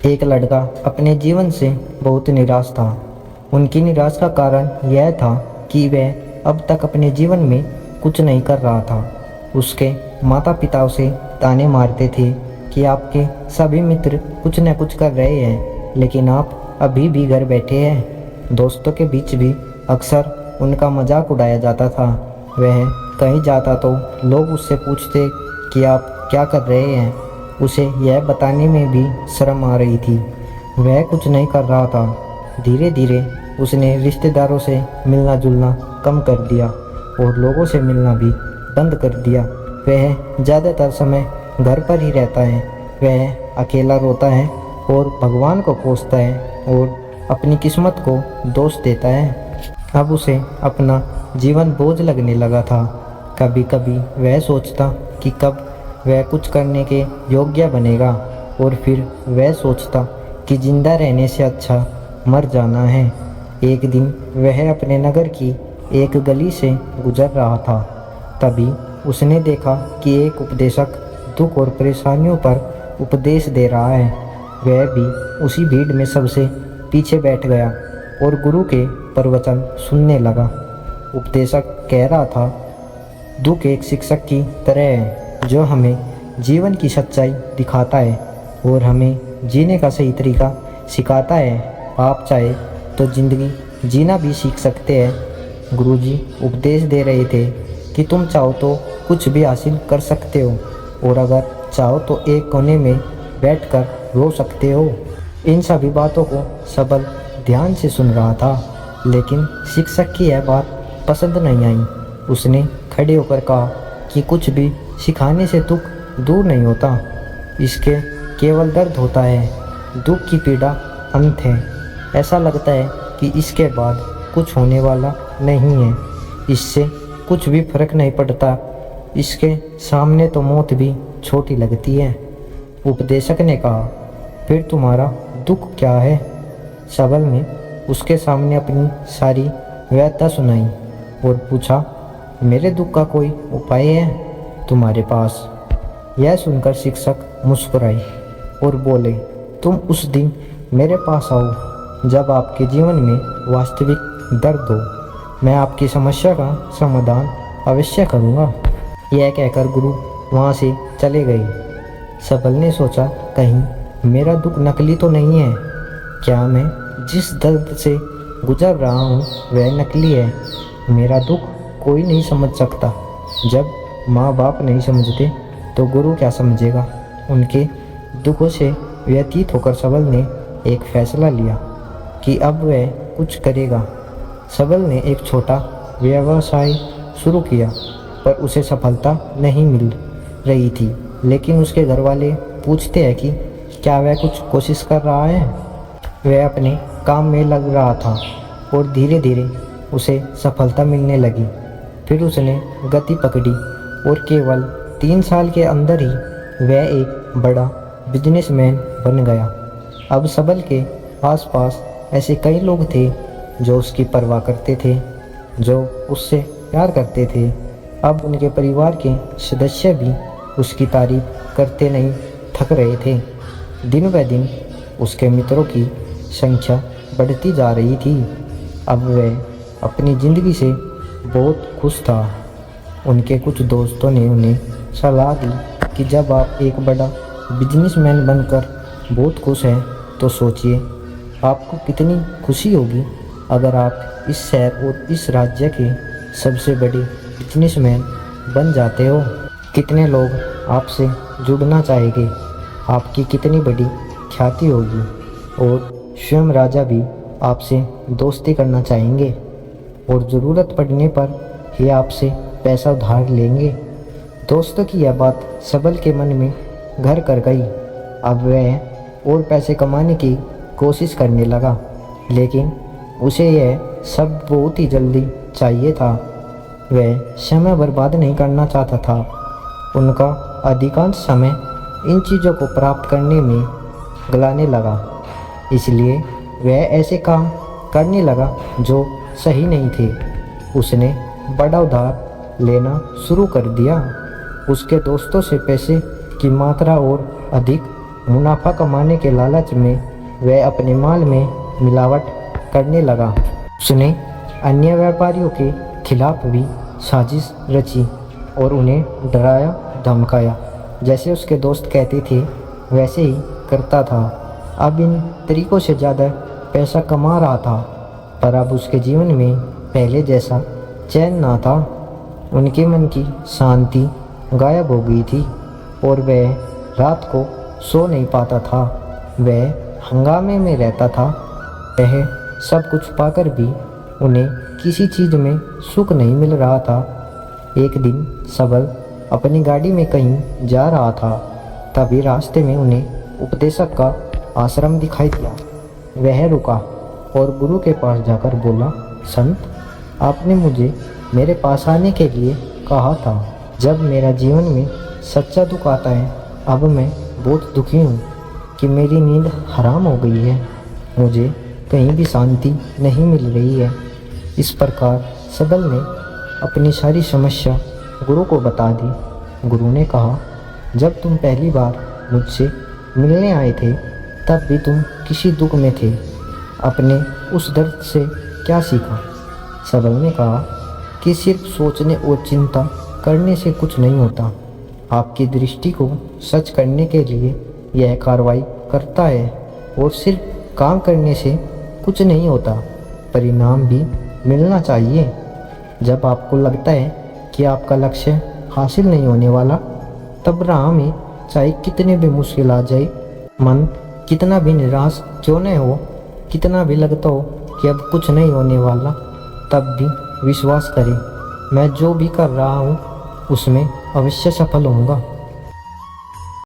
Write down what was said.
एक लड़का अपने जीवन से बहुत निराश था। उनकी निराश का कारण यह था कि वह अब तक अपने जीवन में कुछ नहीं कर रहा था। उसके माता पिता उसे ताने मारते थे कि आपके सभी मित्र कुछ न कुछ कर रहे हैं, लेकिन आप अभी भी घर बैठे हैं। दोस्तों के बीच भी अक्सर उनका मजाक उड़ाया जाता था। वह कहीं जाता तो लोग उससे पूछते कि आप क्या कर रहे हैं। उसे यह बताने में भी शर्म आ रही थी। वह कुछ नहीं कर रहा था। धीरे धीरे उसने रिश्तेदारों से मिलना जुलना कम कर दिया और लोगों से मिलना भी बंद कर दिया। वह ज़्यादातर समय घर पर ही रहता है। वह अकेला रोता है और भगवान को कोसता है और अपनी किस्मत को दोष देता है। अब उसे अपना जीवन बोझ लगने लगा था। कभी कभी वह सोचता कि कब वह कुछ करने के योग्य बनेगा, और फिर वह सोचता कि जिंदा रहने से अच्छा मर जाना है। एक दिन वह अपने नगर की एक गली से गुजर रहा था। तभी उसने देखा कि एक उपदेशक दुख और परेशानियों पर उपदेश दे रहा है। वह भी उसी भीड़ में सबसे पीछे बैठ गया और गुरु के प्रवचन सुनने लगा। उपदेशक कह रहा था, दुख एक शिक्षक की तरह है जो हमें जीवन की सच्चाई दिखाता है और हमें जीने का सही तरीका सिखाता है। आप चाहे तो ज़िंदगी जीना भी सीख सकते हैं। गुरुजी उपदेश दे रहे थे कि तुम चाहो तो कुछ भी हासिल कर सकते हो, और अगर चाहो तो एक कोने में बैठकर रो सकते हो। इन सभी बातों को सबल ध्यान से सुन रहा था, लेकिन शिक्षक की यह बात पसंद नहीं आई। उसने खड़े होकर कहा कि कुछ भी सिखाने से दुख दूर नहीं होता, इसके केवल दर्द होता है। दुख की पीड़ा अंत है। ऐसा लगता है कि इसके बाद कुछ होने वाला नहीं है। इससे कुछ भी फर्क नहीं पड़ता। इसके सामने तो मौत भी छोटी लगती है। उपदेशक ने कहा, फिर तुम्हारा दुख क्या है? सबल ने उसके सामने अपनी सारी व्यथा सुनाई और पूछा, मेरे दुख का कोई उपाय है तुम्हारे पास? यह सुनकर शिक्षक मुस्कुराए और बोले, तुम उस दिन मेरे पास आओ जब आपके जीवन में वास्तविक दर्द हो। मैं आपकी समस्या का समाधान अवश्य करूँगा। यह कहकर गुरु वहाँ से चले गए। सबल ने सोचा, कहीं मेरा दुख नकली तो नहीं है? क्या मैं जिस दर्द से गुजर रहा हूँ वह नकली है? मेरा दुख कोई नहीं समझ सकता। जब माँ बाप नहीं समझते तो गुरु क्या समझेगा? उनके दुखों से व्यतीत होकर सबल ने एक फैसला लिया कि अब वह कुछ करेगा। सबल ने एक छोटा व्यवसाय शुरू किया, पर उसे सफलता नहीं मिल रही थी। लेकिन उसके घर वाले पूछते हैं कि क्या वह कुछ कोशिश कर रहा है? वह अपने काम में लग रहा था और धीरे धीरे उसे सफलता मिलने लगी। फिर उसने गति पकड़ी और केवल 3 साल के अंदर ही वह एक बड़ा बिजनेसमैन बन गया। अब सबल के आसपास ऐसे कई लोग थे जो उसकी परवाह करते थे, जो उससे प्यार करते थे। अब उनके परिवार के सदस्य भी उसकी तारीफ करते नहीं थक रहे थे। दिन ब दिन उसके मित्रों की संख्या बढ़ती जा रही थी। अब वह अपनी ज़िंदगी से बहुत खुश था। उनके कुछ दोस्तों ने उन्हें सलाह दी कि जब आप एक बड़ा बिजनेसमैन बनकर बहुत खुश हैं, तो सोचिए आपको कितनी खुशी होगी अगर आप इस शहर और इस राज्य के सबसे बड़े बिजनेसमैन बन जाते हो। कितने लोग आपसे जुड़ना चाहेंगे, आपकी कितनी बड़ी ख्याति होगी, और स्वयं राजा भी आपसे दोस्ती करना चाहेंगे और ज़रूरत पड़ने पर ही आपसे पैसा उधार लेंगे। दोस्तों की यह बात सबल के मन में घर कर गई। अब वह और पैसे कमाने की कोशिश करने लगा, लेकिन उसे यह सब बहुत ही जल्दी चाहिए था। वह समय बर्बाद नहीं करना चाहता था। उनका अधिकांश समय इन चीज़ों को प्राप्त करने में गलाने लगा। इसलिए वह ऐसे काम करने लगा जो सही नहीं थे। उसने बड़ा उधार लेना शुरू कर दिया। उसके दोस्तों से पैसे की मात्रा और अधिक मुनाफा कमाने के लालच में वह अपने माल में मिलावट करने लगा। उसने अन्य व्यापारियों के खिलाफ भी साजिश रची और उन्हें डराया धमकाया। जैसे उसके दोस्त कहते थे वैसे ही करता था। अब इन तरीकों से ज़्यादा पैसा कमा रहा था, पर अब उसके जीवन में पहले जैसा चैन ना था। उनके मन की शांति गायब हो गई थी और वह रात को सो नहीं पाता था। वह हंगामे में रहता था। वह सब कुछ पाकर भी उन्हें किसी चीज़ में सुख नहीं मिल रहा था। एक दिन सबल अपनी गाड़ी में कहीं जा रहा था, तभी रास्ते में उन्हें उपदेशक का आश्रम दिखाई दिया। वह रुका और गुरु के पास जाकर बोला, संत, आपने मुझे मेरे पास आने के लिए कहा था। जब मेरा जीवन में सच्चा दुख आता है, अब मैं बहुत दुखी हूँ कि मेरी नींद हराम हो गई है। मुझे कहीं भी शांति नहीं मिल रही है। इस प्रकार सबल ने अपनी सारी समस्या गुरु को बता दी। गुरु ने कहा, जब तुम पहली बार मुझसे मिलने आए थे तब भी तुम किसी दुख में थे। अपने उस दर्द से क्या सीखा? सबल ने कहा कि सिर्फ सोचने और चिंता करने से कुछ नहीं होता। आपकी दृष्टि को सच करने के लिए यह कार्रवाई करता है और सिर्फ काम करने से कुछ नहीं होता, परिणाम भी मिलना चाहिए। जब आपको लगता है कि आपका लक्ष्य हासिल नहीं होने वाला, तब राह में चाहे कितने भी मुश्किल आ जाए, मन कितना भी निराश क्यों न हो, कितना भी लगता हो कि अब कुछ नहीं होने वाला, तब भी विश्वास करें, मैं जो भी कर रहा हूँ उसमें अवश्य सफल होऊंगा।